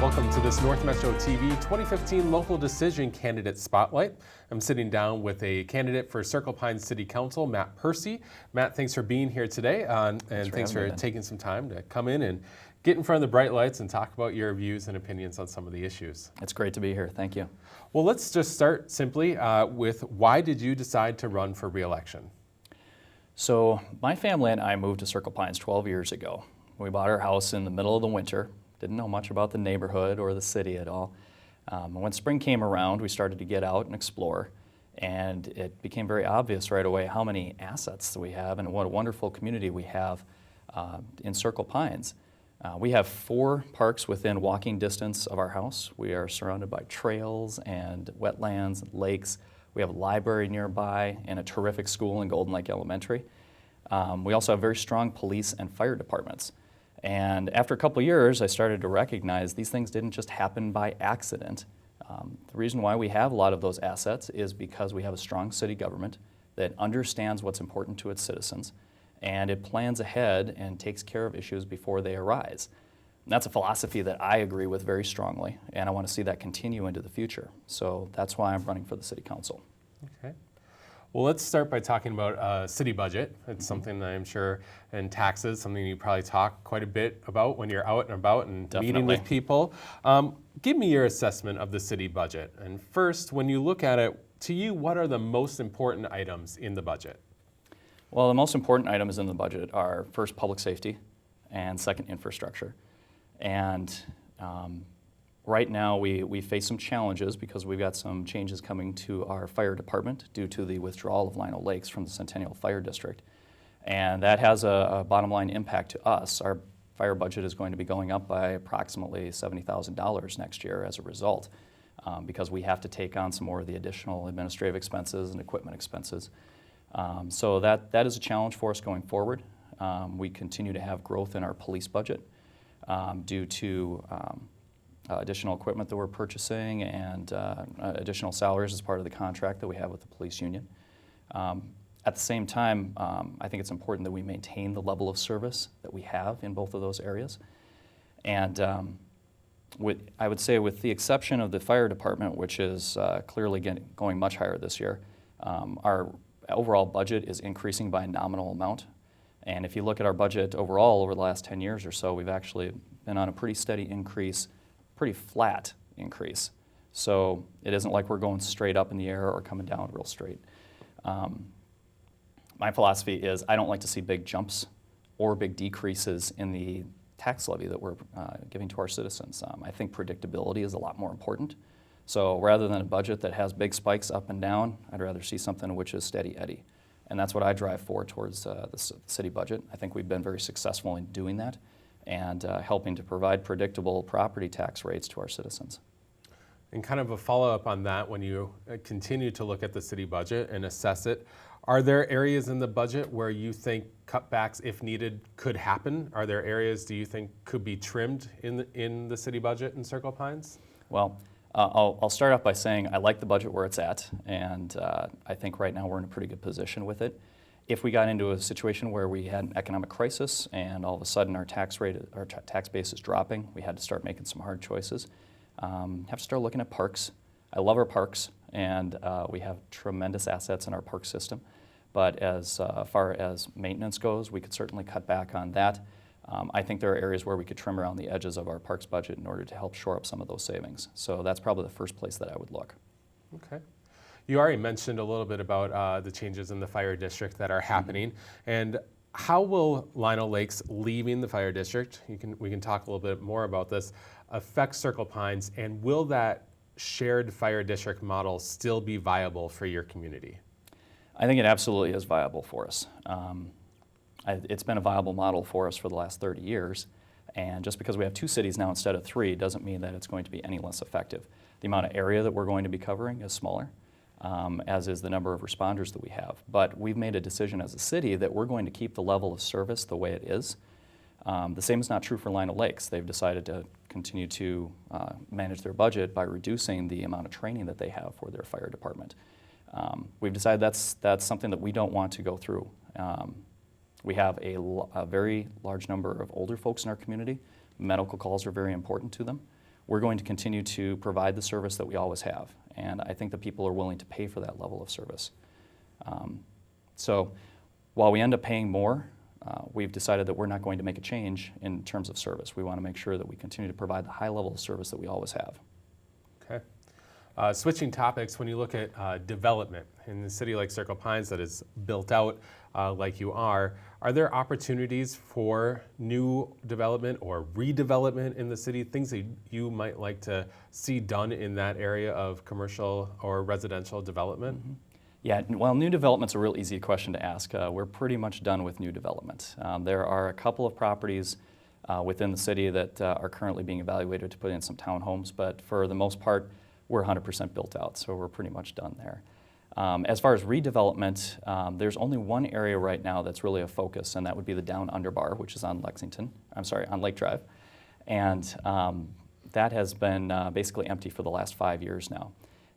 Welcome to this North Metro TV 2015 Local Decision Candidate Spotlight. I'm sitting down with a candidate for Circle Pines City Council, Matt Percy. Matt, thanks for being here today, and thanks for taking some time to come in and get in front of the bright lights and talk about your views and opinions on some of the issues. It's great to be here. Thank you. Well, let's just start simply with why did you decide to run for re-election? So my family and I moved to Circle Pines 12 years ago. We bought our house in the middle of the winter. Didn't know much about the neighborhood or the city at all. When spring came around, we started to get out and explore, and it became very obvious right away how many assets that we have and what a wonderful community we have in Circle Pines. We have 4 parks within walking distance of our house. We are surrounded by trails and wetlands, and lakes. We have a library nearby and a terrific school in Golden Lake Elementary. We also have very strong police and fire departments. And after a couple of years, I started to recognize these things didn't just happen by accident. The reason why we have a lot of those assets is because we have a strong city government that understands what's important to its citizens, and it plans ahead and takes care of issues before they arise. And that's a philosophy that I agree with very strongly, and I want to see that continue into the future. So that's why I'm running for the city council. Okay. Well, let's start by talking about city budget. It's something that I'm sure, and taxes, something you probably talk quite a bit about when you're out and about and meeting with people. Give me your assessment of the city budget. And first, when you look at it, to you, what are the most important items in the budget? Well, the most important items in the budget are first public safety and second infrastructure. And right now we face some challenges because we've got some changes coming to our fire department due to the withdrawal of Lino Lakes from the Centennial Fire District. And that has a bottom line impact to us. Our fire budget is going to be going up by approximately $70,000 next year as a result because we have to take on some more of the additional administrative expenses and equipment expenses. So that is a challenge for us going forward. We continue to have growth in our police budget due to additional equipment that we're purchasing and additional salaries as part of the contract that we have with the police union. At the same time, I think it's important that we maintain the level of service that we have in both of those areas. And I would say with the exception of the fire department, which is clearly going much higher this year, our overall budget is increasing by a nominal amount. And if you look at our budget overall over the last 10 years or so, we've actually been on a pretty steady increase, pretty flat increase. So it isn't like we're going straight up in the air or coming down real straight. My philosophy is I don't like to see big jumps or big decreases in the tax levy that we're giving to our citizens. I think predictability is a lot more important. So rather than a budget that has big spikes up and down, I'd rather see something which is steady Eddie. And that's what I drive for towards the city budget. I think we've been very successful in doing that and helping to provide predictable property tax rates to our citizens. And kind of a follow-up on that, when you continue to look at the city budget and assess it, are there areas in the budget where you think cutbacks, if needed, could happen? Are there areas do you think could be trimmed in the city budget in Circle Pines? Well, I'll start off by saying I like the budget where it's at, and I think right now we're in a pretty good position with it. If we got into a situation where we had an economic crisis and all of a sudden our tax base is dropping, we had to start making some hard choices. Have to start looking at parks. I love our parks, and we have tremendous assets in our park system. But as far as maintenance goes, we could certainly cut back on that. I think there are areas where we could trim around the edges of our parks budget in order to help shore up some of those savings. So that's probably the first place that I would look. Okay. You already mentioned a little bit about the changes in the fire district that are happening. And how will Lino Lakes leaving the fire district, we can talk a little bit more about this, affect Circle Pines, and will that shared fire district model still be viable for your community? I think it absolutely is viable for us. It's been a viable model for us for the last 30 years, and just because we have 2 cities now instead of 3 doesn't mean that it's going to be any less effective. The amount of area that we're going to be covering is smaller, as is the number of responders that we have. But we've made a decision as a city that we're going to keep the level of service the way it is. The same is not true for Lino Lakes. They've decided to continue to manage their budget by reducing the amount of training that they have for their fire department. We've decided that's something that we don't want to go through. We have a very large number of older folks in our community. Medical calls are very important to them. we're going to continue to provide the service that we always have. And I think that people are willing to pay for that level of service. So while we end up paying more, we've decided that we're not going to make a change in terms of service. We want to make sure that we continue to provide the high level of service that we always have. Okay. Switching topics, when you look at development in a city like Circle Pines that is built out like you are there opportunities for new development or redevelopment in the city, things that you might like to see done in that area of commercial or residential development? Mm-hmm. Yeah, well, new development's a real easy question to ask. We're pretty much done with new development. There are a couple of properties within the city that are currently being evaluated to put in some townhomes, but for the most part, we're 100% built out, so we're pretty much done there. As far as redevelopment, there's only one area right now that's really a focus, and that would be the Down Under Bar, which is on on Lake Drive. And that has been basically empty for the last 5 years now.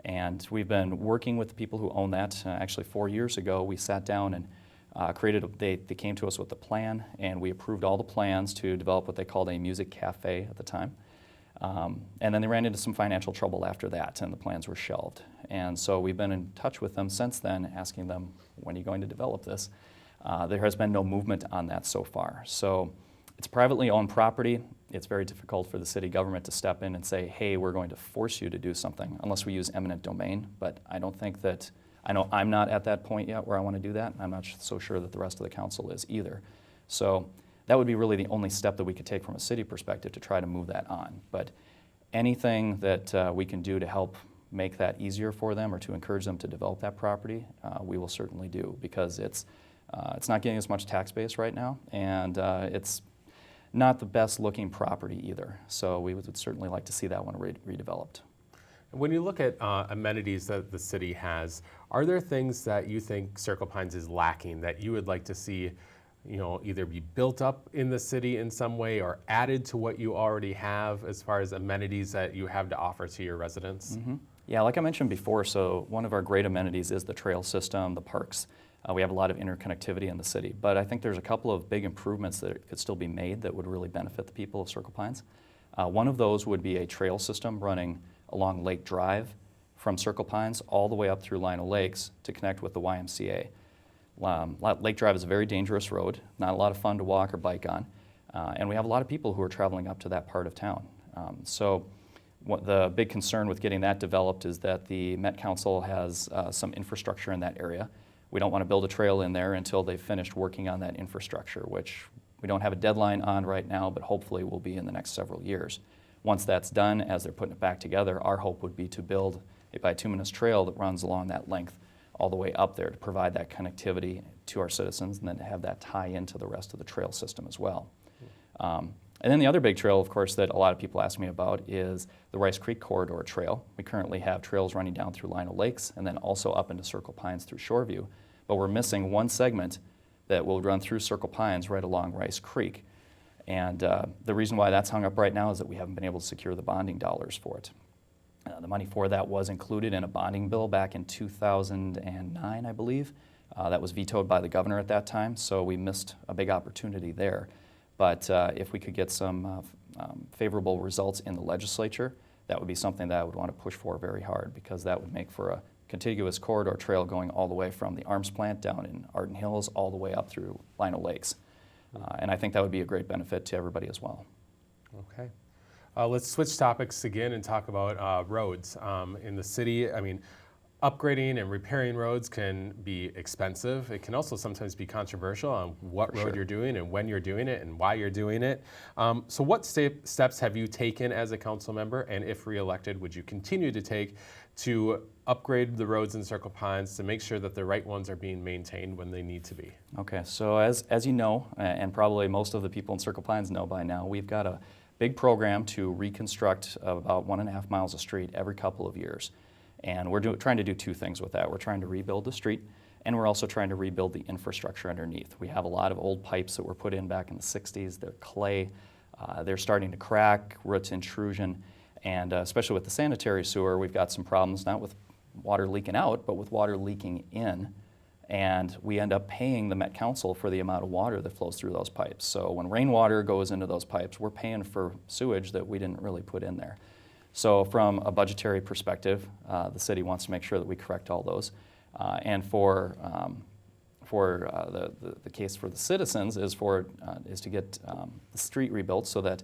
And we've been working with the people who own that. Actually, 4 years ago, we sat down and they came to us with a plan, and we approved all the plans to develop what they called a music cafe at the time. And then they ran into some financial trouble after that, and the plans were shelved. And so we've been in touch with them since then, asking them, when are you going to develop this? There has been no movement on that so far. So it's privately owned property. It's very difficult for the city government to step in and say, hey, we're going to force you to do something, unless we use eminent domain. But I don't think that, I know I'm not at that point yet where I want to do that. I'm not so sure that the rest of the council is either. So that would be really the only step that we could take from a city perspective to try to move that on. But anything that we can do to help make that easier for them or to encourage them to develop that property, we will certainly do, because it's not getting as much tax base right now, and it's not the best looking property either. So we would certainly like to see that one redeveloped. When you look at amenities that the city has, are there things that you think Circle Pines is lacking that you would like to see, either be built up in the city in some way or added to what you already have as far as amenities that you have to offer to your residents? Mm-hmm. Yeah, like I mentioned before, so one of our great amenities is the trail system, the parks. We have a lot of interconnectivity in the city, but I think there's a couple of big improvements that could still be made that would really benefit the people of Circle Pines. One of those would be a trail system running along Lake Drive from Circle Pines all the way up through Lino Lakes to connect with the YMCA. Lake Drive is a very dangerous road, not a lot of fun to walk or bike on, and we have a lot of people who are traveling up to that part of town. So the big concern with getting that developed is that the Met Council has some infrastructure in that area. We don't want to build a trail in there until they've finished working on that infrastructure, which we don't have a deadline on right now, but hopefully will be in the next several years. Once that's done, as they're putting it back together, our hope would be to build a bituminous trail that runs along that length all the way up there to provide that connectivity to our citizens, and then to have that tie into the rest of the trail system as well. And then the other big trail, of course, that a lot of people ask me about is the Rice Creek Corridor Trail. We currently have trails running down through Lino Lakes and then also up into Circle Pines through Shoreview, but we're missing one segment that will run through Circle Pines right along Rice Creek. And the reason why that's hung up right now is that we haven't been able to secure the bonding dollars for it. The money for that was included in a bonding bill back in 2009, I believe. That was vetoed by the governor at that time, so we missed a big opportunity there. But if we could get some favorable results in the legislature, that would be something that I would want to push for very hard, because that would make for a contiguous corridor trail going all the way from the arms plant down in Arden Hills all the way up through Lino Lakes. And I think that would be a great benefit to everybody as well. Okay. Let's switch topics again and talk about roads. In the city, upgrading and repairing roads can be expensive. It can also sometimes be controversial on what road you're doing and when you're doing it and why you're doing it. So what steps have you taken as a council member, and if reelected, would you continue to take to upgrade the roads in Circle Pines to make sure that the right ones are being maintained when they need to be? Okay, so as you know, and probably most of the people in Circle Pines know by now, we've got a big program to reconstruct about 1.5 miles of street every couple of years. And we're trying to do two things with that. We're trying to rebuild the street, and we're also trying to rebuild the infrastructure underneath. We have a lot of old pipes that were put in back in the 60s. They're clay. They're starting to crack, root intrusion, and especially with the sanitary sewer, we've got some problems, not with water leaking out, but with water leaking in. And we end up paying the Met Council for the amount of water that flows through those pipes. So when rainwater goes into those pipes, we're paying for sewage that we didn't really put in there. So from a budgetary perspective, the city wants to make sure that we correct all those. And for the case for the citizens is to get the street rebuilt so that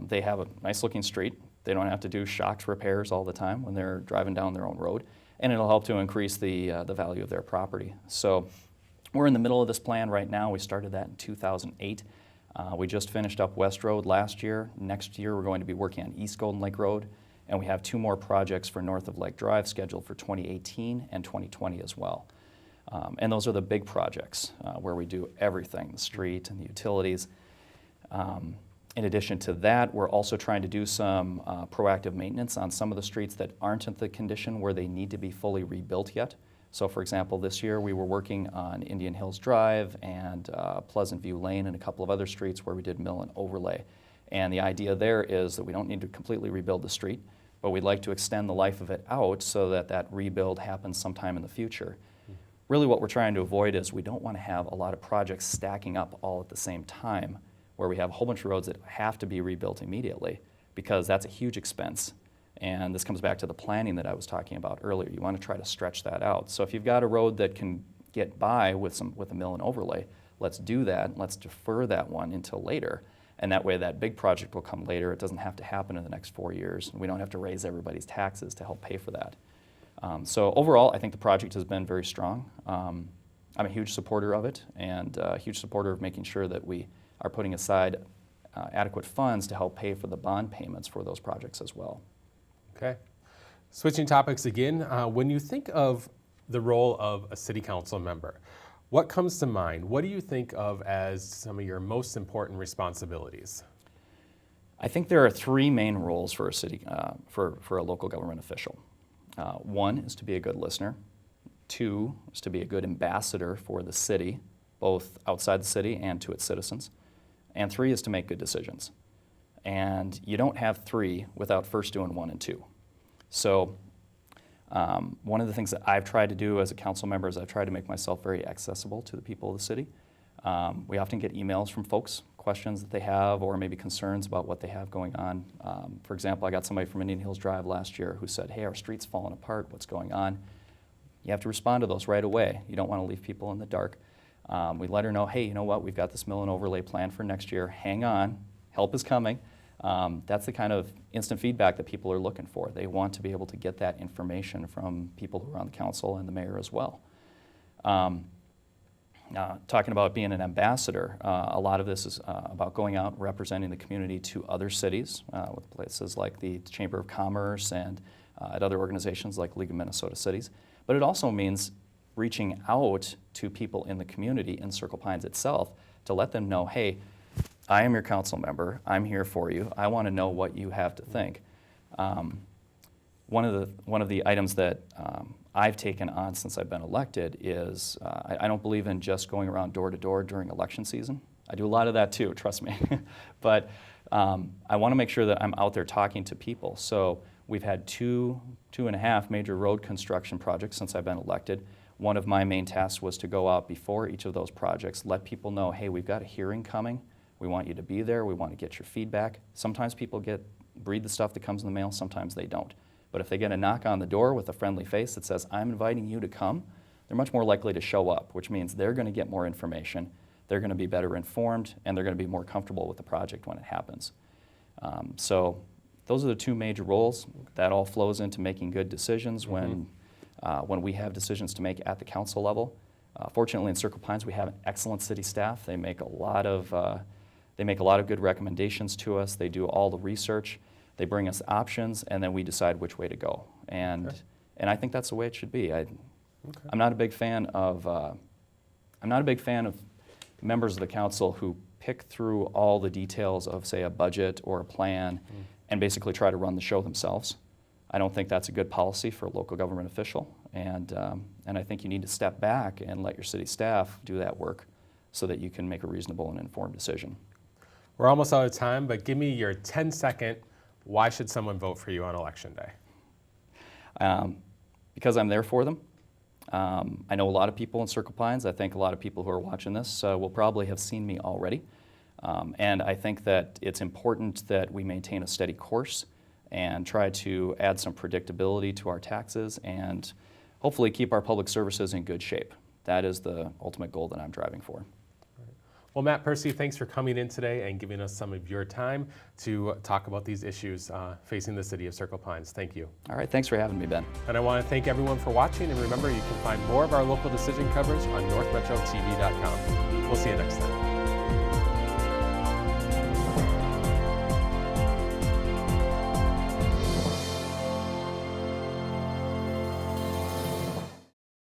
they have a nice looking street. They don't have to do shocked repairs all the time when they're driving down their own road, and it'll help to increase the value of their property. So we're in the middle of this plan right now. We started that in 2008. We just finished up West Road last year. Next year we're going to be working on East Golden Lake Road, and we have 2 more projects for north of Lake Drive scheduled for 2018 and 2020 as well. And those are the big projects where we do everything, the street and the utilities. In addition to that, we're also trying to do some proactive maintenance on some of the streets that aren't in the condition where they need to be fully rebuilt yet. So for example, this year we were working on Indian Hills Drive and Pleasant View Lane and a couple of other streets where we did mill and overlay. And the idea there is that we don't need to completely rebuild the street, but we'd like to extend the life of it out so that that rebuild happens sometime in the future. Really what we're trying to avoid is we don't want to have a lot of projects stacking up all at the same time where we have a whole bunch of roads that have to be rebuilt immediately, because that's a huge expense. And this comes back to the planning that I was talking about earlier. You want to try to stretch that out. So if you've got a road that can get by with a mill and overlay, let's do that. Let's defer that one until later. And that way that big project will come later. It doesn't have to happen in the next 4 years. We don't have to raise everybody's taxes to help pay for that. So overall, I think the project has been very strong. I'm a huge supporter of it, and a huge supporter of making sure that we are putting aside adequate funds to help pay for the bond payments for those projects as well. Okay. Switching topics again, when you think of the role of a city council member, what comes to mind? What do you think of as some of your most important responsibilities? I think there are 3 main roles for a city, for a local government official. 1 is to be a good listener. 2 is to be a good ambassador for the city, both outside the city and to its citizens. And 3 is to make good decisions. And you don't have 3 without first doing 1 and 2. So one of the things that I've tried to do as a council member is I've tried to make myself very accessible to the people of the city. We often get emails from folks, questions that they have, or maybe concerns about what they have going on. For example, I got somebody from Indian Hills Drive last year who said, hey, our street's falling apart, what's going on? You have to respond to those right away. You don't want to leave people in the dark. We let her know, hey, you know what, we've got this mill and overlay plan for next year. Hang on, help is coming. That's the kind of instant feedback that people are looking for. They want to be able to get that information from people who are on the council and the mayor as well. Talking about being an ambassador, a lot of this is about going out and representing the community to other cities, with places like the Chamber of Commerce and at other organizations like League of Minnesota Cities. But it also means reaching out to people in the community in Circle Pines itself to let them know, hey, I am your council member, I'm here for you, I want to know what you have to think. One of the items that I've taken on since I've been elected is I don't believe in just going around door to door during election season. I do a lot of that too, trust me. But I want to make sure that I'm out there talking to people. So we've had two and a half major road construction projects since I've been elected. One of my main tasks was to go out before each of those projects, let people know, hey, we've got a hearing coming. We want you to be there. We want to get your feedback. Sometimes people read the stuff that comes in the mail. Sometimes they don't. But if they get a knock on the door with a friendly face that says, I'm inviting you to come, they're much more likely to show up, which means they're going to get more information, they're going to be better informed, and they're going to be more comfortable with the project when it happens. So those are the 2 major roles. That all flows into making good decisions when we have decisions to make at the council level. Fortunately, in Circle Pines, we have an excellent city staff. They make a lot of good recommendations to us. They do all the research. They bring us options, and then we decide which way to go. And I think that's the way it should be. I'm not a big fan of members of the council who pick through all the details of, say, a budget or a plan and basically try to run the show themselves. I don't think that's a good policy for a local government official, and I think you need to step back and let your city staff do that work so that you can make a reasonable and informed decision. We're almost out of time, but give me your 10-second, why should someone vote for you on Election Day? Because I'm there for them. I know a lot of people in Circle Pines. I think a lot of people who are watching this will probably have seen me already. And I think that it's important that we maintain a steady course and try to add some predictability to our taxes and hopefully keep our public services in good shape. That is the ultimate goal that I'm driving for. Well, Matt, Percy, thanks for coming in today and giving us some of your time to talk about these issues facing the city of Circle Pines. Thank you. All right, thanks for having me, Ben. And I want to thank everyone for watching, and remember, you can find more of our local decision coverage on northmetrotv.com. We'll see you next time.